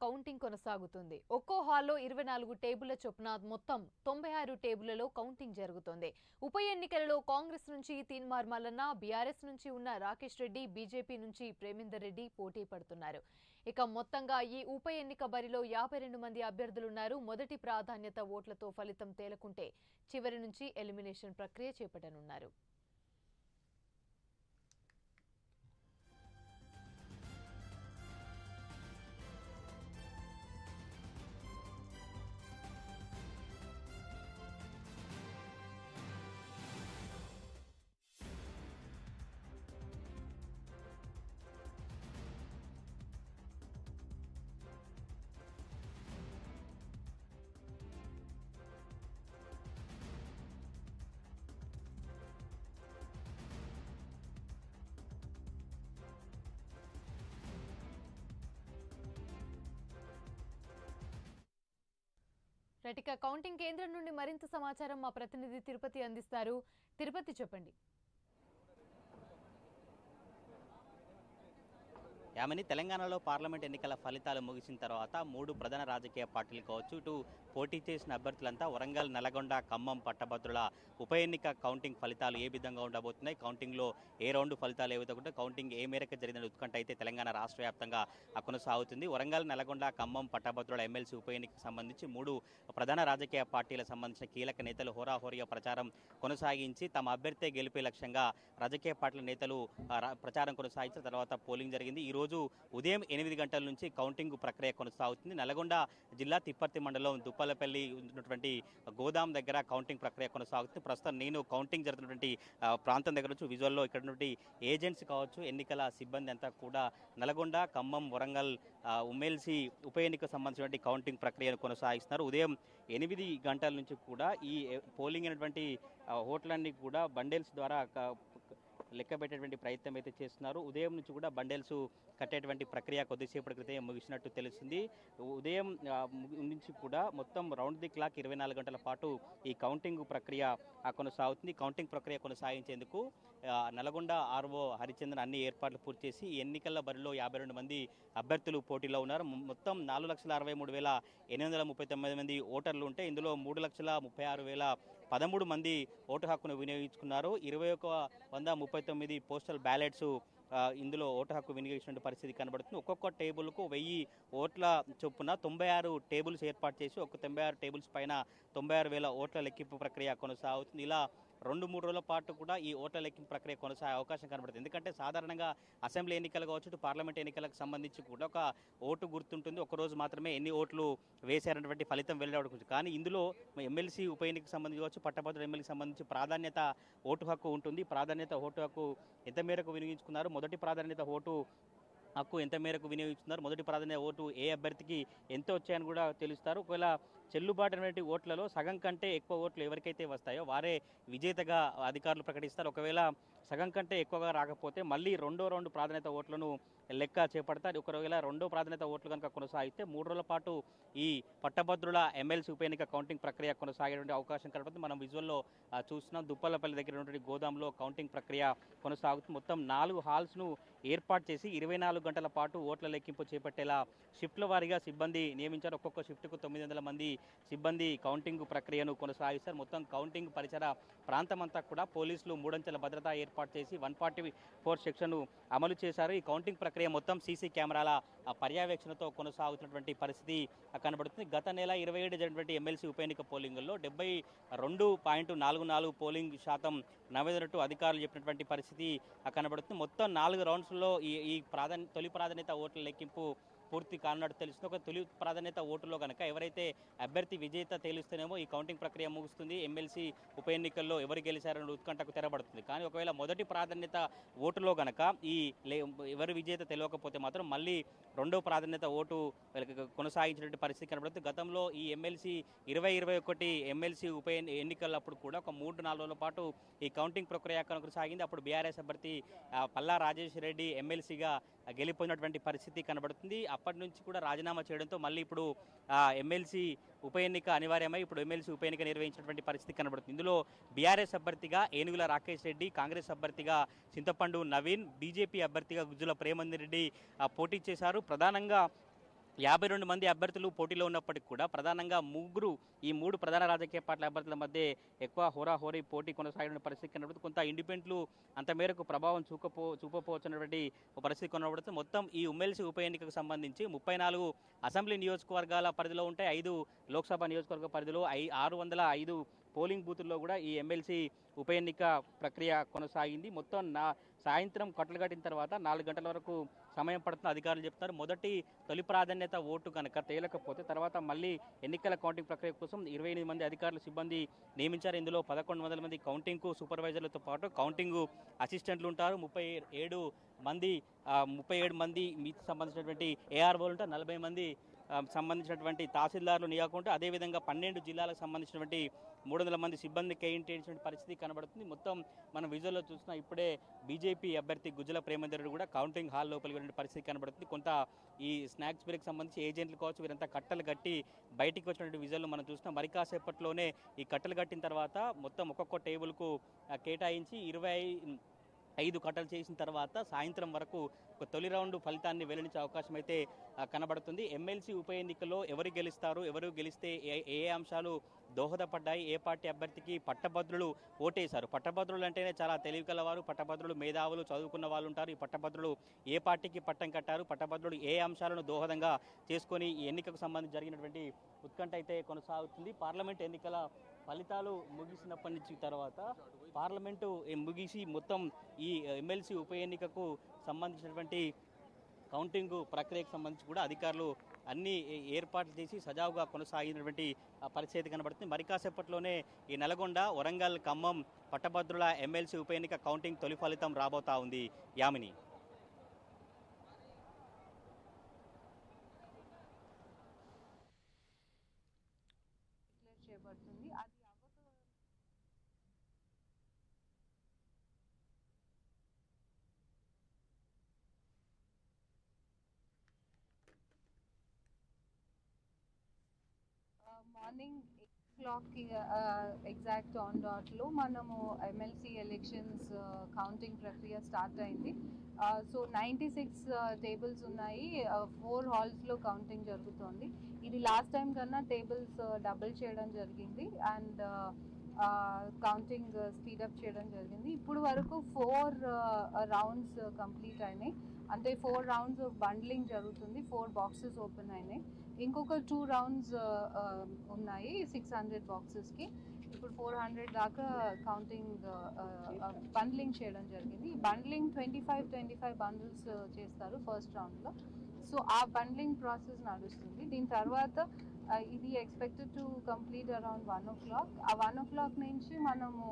Counting కొనసాగుతుంది. ఒక్కో హాల్లో 24 టేబుళ్ల చొప్పున మొత్తం 96 టేబుళ్లలో కౌంటింగ్ జరుగుతోంది. ఉప ఎన్నికలలో కాంగ్రెస్ నుంచి తీన్మార్ మల్లన్న, బీఆర్ఎస్ నుంచి ఉన్న రాకేష్ రెడ్డి, బీజేపీ నుంచి ప్రేమేందర్ రెడ్డి పోటీ పడుతున్నారు. ఇక మొత్తంగా ఈ ఉప ఎన్నిక బరిలో 52 మంది అభ్యర్థులున్నారు. మొదటి ప్రాధాన్యత ఓట్లతో ఫలితం తేలకుంటే చివరి నుంచి ఎలిమినేషన్ ప్రక్రియ చేపట్టనున్నారు. రైట్, కౌంటింగ్ కేంద్రం నుండి మరింత సమాచారం మా ప్రతినిధి తిరుపతి అందిస్తారు. తిరుపతి, చెప్పండి. యామిని, తెలంగాణలో పార్లమెంట్ ఎన్నికల ఫలితాలు ముగిసిన తర్వాత 3 ప్రధాన రాజకీయ పార్టీలు కావచ్చు, ఇటు పోటీ చేసిన అభ్యర్థులంతా వరంగల్, నల్గొండ, ఖమ్మం పట్టభద్రుల ఉప ఎన్నిక కౌంటింగ్ ఫలితాలు ఏ విధంగా ఉండబోతున్నాయి, కౌంటింగ్లో ఏ రౌండ్ ఫలితాలు ఏ విధంగా, కౌంటింగ్ ఏ మేరకు జరిగిన ఉత్కంఠ అయితే తెలంగాణ రాష్ట్ర వ్యాప్తంగా కొనసాగుతుంది. వరంగల్, నల్గొండ, ఖమ్మం పట్టభద్రుల ఎమ్మెల్సీ ఉప ఎన్నికకు సంబంధించి 3 ప్రధాన రాజకీయ పార్టీలకు సంబంధించిన కీలక నేతలు హోరాహోరీగా ప్రచారం కొనసాగించి తమ అభ్యర్థి గెలిపే లక్ష్యంగా రాజకీయ పార్టీల నేతలు ప్రచారం కొనసాగించిన తర్వాత పోలింగ్ జరిగింది. ఈ రోజు ఉదయం 8 గంటల నుంచి కౌంటింగ్ ప్రక్రియ కొనసాగుతుంది. నల్గొండ జిల్లా తిప్పర్తి మండలం దుప్పలపల్లి ఉన్నటువంటి గోదాం దగ్గర కౌంటింగ్ ప్రక్రియ కొనసాగుతుంది. ప్రస్తుతం నేను కౌంటింగ్ జరుగుతున్నటువంటి ప్రాంతం దగ్గర నుంచి విజువల్లో ఇక్కడ నుండి ఏజెంట్స్ కావచ్చు, ఎన్నికల సిబ్బంది అంతా కూడా నల్గొండ, ఖమ్మం, వరంగల్ ఎమ్మెల్సీ ఉప ఎన్నికకు సంబంధించినటువంటి కౌంటింగ్ ప్రక్రియను కొనసాగిస్తున్నారు. ఉదయం 8 గంటల నుంచి కూడా ఈ పోలింగ్ అయినటువంటి ఓట్లన్నీ కూడా బండెల్స్ ద్వారా లెక్క పెట్టేటువంటి ప్రయత్నం అయితే చేస్తున్నారు. ఉదయం నుంచి కూడా బండెల్స్ కట్టేటువంటి ప్రక్రియ కొద్దిసేపటి క్రితం ముగిసినట్టు తెలుస్తుంది. ఉదయం నుంచి కూడా మొత్తం రౌండ్ ది క్లాక్ 24 గంటల పాటు ఈ కౌంటింగ్ ప్రక్రియ కొనసాగుతుంది. కౌంటింగ్ ప్రక్రియ కొనసాగించేందుకు నల్గొండ ఆర్ఓ హరిచంద్రన్ అన్ని ఏర్పాట్లు పూర్తి చేసి ఎన్నికల బరిలో 52 మంది అభ్యర్థులు పోటీలో ఉన్నారు. మొత్తం 4,63,839 మంది ఓటర్లు ఉంటే ఇందులో 3,36,013 మంది ఓటు హక్కును వినియోగించుకున్నారు. 21,139 పోస్టల్ బ్యాలెట్స్ ఇందులో ఓటు హక్కు వినియోగించిన పరిస్థితి కనబడుతుంది. ఒక్కొక్క టేబుల్కు 1000 ఓట్ల చొప్పున 96 టేబుల్స్ ఏర్పాటు చేసి 96 టేబుల్స్ పైన 96,000 ఓట్ల లెక్కింపు ప్రక్రియ కొనసాగుతుంది. ఇలా 2-3 రోజుల పాటు కూడా ఈ ఓట్ల లెక్కింపు ప్రక్రియ కొనసాగే అవకాశం కనబడుతుంది. ఎందుకంటే సాధారణంగా అసెంబ్లీ ఎన్నికలు కావచ్చు, పార్లమెంట్ ఎన్నికలకు సంబంధించి కూడా ఒక ఓటు గుర్తుంటుంది. ఒకరోజు మాత్రమే ఎన్ని ఓట్లు వేశారన్నటువంటి ఫలితం వెల్లడవుతుంది. కానీ ఇందులో ఎమ్మెల్సీ ఉప ఎన్నికకు సంబంధించి కావచ్చు, పట్టభద్రుల ఎమ్మెల్యేకి సంబంధించి ప్రాధాన్యత ఓటు హక్కు ఉంటుంది. ప్రాధాన్యత ఓటు హక్కు ఎంత మేరకు వినియోగించుకున్నారు, మొదటి ప్రాధాన్యత ఓటు హక్కు ఎంత మేరకు వినియోగిస్తున్నారు, మొదటి ప్రాధాన్యత ఓటు ఏ అభ్యర్థికి ఎంత వచ్చాయని కూడా తెలుస్తారు. ఒకవేళ చెల్లుబాటు అనేటువంటి ఓట్లలో సగం కంటే ఎక్కువ ఓట్లు ఎవరికైతే వస్తాయో వారే విజేతగా అధికారులు ప్రకటిస్తారు. ఒకవేళ సగం కంటే ఎక్కువగా రాకపోతే మళ్ళీ రెండో రౌండ్ ప్రాధాన్యత ఓట్లను లెక్క చేపడతారు. ఒకవేళ రెండో ప్రాధాన్యత ఓట్లు కనుక కొనసాగితే 3 రోజుల పాటు ఈ పట్టభద్రుల ఎమ్మెల్సీ ఉప ఎన్నిక కౌంటింగ్ ప్రక్రియ కొనసాగేటువంటి అవకాశం కనబడుతుంది. మనం విజువల్లో చూస్తున్నాం. దుప్పలపల్లి దగ్గర ఉన్నటువంటి గోదాంలో కౌంటింగ్ ప్రక్రియ కొనసాగుతుంది. మొత్తం 4 హాల్స్ను ఏర్పాటు చేసి 24 గంటల పాటు ఓట్ల లెక్కింపు చేపట్టేలా షిఫ్ట్ల వారీగా సిబ్బంది నియమించారు. ఒక్కొక్క షిఫ్ట్కు 900 మంది సిబ్బంది కౌంటింగ్ ప్రక్రియను కొనసాగిస్తారు. మొత్తం కౌంటింగ్ పరిసర ప్రాంతం అంతా కూడా పోలీసులు 3 అంచెల భద్రత ఏర్పాటు చేసి 144 సెక్షన్ అమలు చేశారు. ఈ కౌంటింగ్ ప్రక్రియ మొత్తం సీసీ కెమెరాల పర్యవేక్షణతో కొనసాగుతున్నటువంటి పరిస్థితి కనబడుతుంది. గత నెల 27 జరిగినటువంటి ఎమ్మెల్సీ ఉప ఎన్నిక పోలింగుల్లో 72.44 పోలింగ్ శాతం నమోదైనట్టు అధికారులు చెప్పినటువంటి పరిస్థితి కనబడుతుంది. మొత్తం 4 రౌండ్స్లో ఈ తొలి ప్రాధాన్యత ఓట్ల లెక్కింపు పూర్తి కానున్నట్టు తెలుస్తుంది. ఒక తొలి ప్రాధాన్యత ఓటులో కనుక ఎవరైతే అభ్యర్థి విజేత తేలుస్తేనేమో ఈ కౌంటింగ్ ప్రక్రియ ముగుస్తుంది. ఎమ్మెల్సీ ఉప ఎన్నికల్లో ఎవరు గెలిచారన్న ఉత్కంఠకు తెరబడుతుంది. కానీ ఒకవేళ మొదటి ప్రాధాన్యత ఓటులో కనుక ఎవరు విజేత తెలియకపోతే మాత్రం మళ్ళీ రెండో ప్రాధాన్యత ఓటు కొనసాగించినటువంటి పరిస్థితి కనబడుతుంది. గతంలో ఈ ఎమ్మెల్సీ 2021 ఎమ్మెల్సీ ఉప ఎన్నికలప్పుడు కూడా ఒక 3-4 రోజుల పాటు ఈ కౌంటింగ్ ప్రక్రియ కొనసాగింది. అప్పుడు బీఆర్ఎస్ అభ్యర్థి పల్లా రాజేశ్వర రెడ్డి ఎమ్మెల్సీగా గెలిపోయినటువంటి పరిస్థితి కనబడుతుంది. అప్పటి నుంచి కూడా రాజీనామా చేయడంతో మళ్ళీ ఇప్పుడు ఎమ్మెల్సీ ఉప ఎన్నిక అనివార్యమై ఇప్పుడు ఎమ్మెల్సీ ఉప ఎన్నిక నిర్వహించినటువంటి పరిస్థితి కనబడుతుంది. ఇందులో బీఆర్ఎస్ అభ్యర్థిగా ఏనుగుల రాకేష్ రెడ్డి, కాంగ్రెస్ అభ్యర్థిగా చింతపండు నవీన్, బీజేపీ అభ్యర్థిగా గుజ్జుల ప్రేమేందర్ రెడ్డి పోటీ చేశారు. ప్రధానంగా 52 మంది అభ్యర్థులు పోటీలో ఉన్నప్పటికీ కూడా ప్రధానంగా ఈ మూడు ప్రధాన రాజకీయ పార్టీల అభ్యర్థుల మధ్య ఎక్కువ హోరాహోరీ పోటీ కొనసాగిన పరిస్థితి కనబడుతుంది. కొంత ఇండిపెండెంట్లు అంత మేరకు ప్రభావం చూపపోవచ్చు అన్నటువంటి పరిస్థితి కనబడుతుంది. మొత్తం ఈ ఉమ్మెల్సీ ఉప ఎన్నికకు సంబంధించి 34 అసెంబ్లీ నియోజకవర్గాల పరిధిలో ఉంటాయి, 5 లోక్సభ నియోజకవర్గ పరిధిలో 605 పోలింగ్ బూతుల్లో కూడా ఈ ఎమ్మెల్సీ ఉప ఎన్నిక ప్రక్రియ కొనసాగింది. మొత్తం సాయంత్రం కట్టలు కట్టిన తర్వాత 4 గంటల వరకు సమయం పడుతుంది అధికారులు చెప్తారు. తొలి ప్రాధాన్యత ఓటు కనుక తేలకపోతే తర్వాత మళ్ళీ ఎన్నికల కౌంటింగ్ ప్రక్రియ కోసం 28 మంది అధికారులు సిబ్బంది నియమించారు. ఇందులో 1100 మంది కౌంటింగ్కు సూపర్వైజర్లతో పాటు కౌంటింగ్ అసిస్టెంట్లు ఉంటారు. 37 మంది మీకు సంబంధించినటువంటి ఏఆర్ఓలు ఉంటారు. 40 మంది సంబంధించినటువంటి తహసీల్దారులు నియామకం. అదేవిధంగా 12 జిల్లాలకు సంబంధించినటువంటి 300 మంది సిబ్బంది కేటాయించినటువంటి పరిస్థితి కనబడుతుంది. మొత్తం మనం విజువల్లో చూసిన ఇప్పుడే బీజేపీ అభ్యర్థి గుజ్జల ప్రేమేందర్ కూడా కౌంటింగ్ హాల్ లోపలికి వెళ్ళిన పరిస్థితి కనబడుతుంది. కొంత ఈ స్నాక్స్ బ్రేక్ సంబంధించి ఏజెంట్లు కావచ్చు వీరంతా కట్టలు కట్టి బయటికి వచ్చినటువంటి విజువల్లో మనం చూసినాం. మరి కాసేపట్లోనే ఈ కట్టలు కట్టిన తర్వాత మొత్తం ఒక్కొక్క టేబుల్కు కేటాయించి 25 కట్టలు చేసిన తర్వాత సాయంత్రం వరకు ఒక తొలి రౌండ్ ఫలితాన్ని వెల్లడించే అవకాశం అయితే కనబడుతుంది. ఎమ్మెల్సీ ఉప ఎన్నికల్లో ఎవరు గెలుస్తారు, ఎవరు గెలిస్తే ఏ అంశాలు దోహదపడ్డాయి, ఏ పార్టీ అభ్యర్థికి పట్టభద్రులు ఓటేశారు. పట్టభద్రులు అంటేనే చాలా తెలివి కలవారు, పట్టభద్రులు మేధావులు, చదువుకున్న వాళ్ళు ఉంటారు. ఈ పట్టభద్రులు ఏ పార్టీకి పట్టం కట్టారు, పట్టభద్రులు ఏ అంశాలను దోహదంగా చేసుకొని ఈ ఎన్నికకు సంబంధించి జరిగినటువంటి ఉత్కంఠ అయితే కొనసాగుతుంది. పార్లమెంట్ ఎన్నికల ఫలితాలు ముగిసినప్పటి నుంచి తర్వాత పార్లమెంటు ముగిసి మొత్తం ఈ ఎమ్మెల్సీ ఉప ఎన్నికకు సంబంధించినటువంటి కౌంటింగ్ ప్రక్రియకు సంబంధించి కూడా అధికారులు అన్ని ఏర్పాట్లు చేసి సజావుగా కొనసాగినటువంటి పరిస్థితి కనబడుతుంది. మరి కాసేపట్లోనే ఈ నల్గొండ, వరంగల్, ఖమ్మం పట్టభద్రుల ఎమ్మెల్సీ ఉప ఎన్నిక కౌంటింగ్ తొలి ఫలితం రాబోతా ఉంది. Yamini. Morning 8 o'clock exact on డాట్లో మనము ఎమ్మెల్సీ ఎలక్షన్స్ కౌంటింగ్ ప్రక్రియ స్టార్ట్ అయింది. సో 96 టేబుల్స్ ఉన్నాయి, 4 హాల్స్లో కౌంటింగ్ జరుగుతోంది. ఇది లాస్ట్ టైం కన్నా టేబుల్స్ డబుల్ చేయడం జరిగింది అండ్ కౌంటింగ్ స్పీడప్ చేయడం జరిగింది. ఇప్పుడు వరకు 4 రౌండ్స్ కంప్లీట్ అయినాయి, అంటే 4 రౌండ్స్ బండ్లింగ్ జరుగుతుంది, 4 బాక్సెస్ ఓపెన్ అయినాయి. ఇంకొక 2 రౌండ్స్ ఉన్నాయి 600 బాక్సెస్కి. ఇప్పుడు 400 దాకా కౌంటింగ్ బండ్లింగ్ చేయడం జరిగింది. బండ్లింగ్ 25 బండిల్స్ చేస్తారు ఫస్ట్ రౌండ్లో. సో ఆ బండ్లింగ్ ప్రాసెస్ నడుస్తుంది. దీని తర్వాత ఇది expected to complete around 1 o'clock. ఆ 1 o'clock నుంచి మనము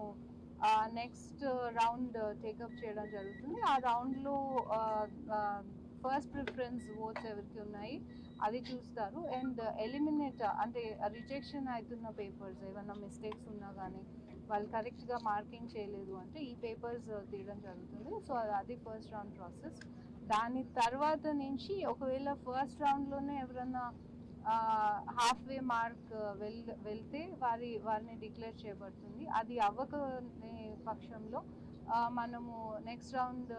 నెక్స్ట్ రౌండ్ టేకప్ చేయడం జరుగుతుంది. ఆ రౌండ్లో ఫస్ట్ ప్రిఫరెన్స్ ఓట్స్ ఎవరికి ఉన్నాయి అది చూస్తారు అండ్ ఎలిమినేట్ అంటే రిజెక్షన్ అవుతున్న పేపర్స్ ఏమైనా మిస్టేక్స్ ఉన్నా కానీ వాళ్ళు కరెక్ట్గా మార్కింగ్ చేయలేదు అంటే ఈ పేపర్స్ తీయడం జరుగుతుంది. సో అది ఫస్ట్ రౌండ్ ప్రాసెస్. దాని తర్వాత నుంచి ఒకవేళ ఫస్ట్ రౌండ్లోనే ఎవరన్నా హాఫ్ వే మార్క్ వెళ్తే వారిని డిక్లేర్ చేయబడుతుంది. అది అవ్వక పక్షంలో మనము నెక్స్ట్ రౌండ్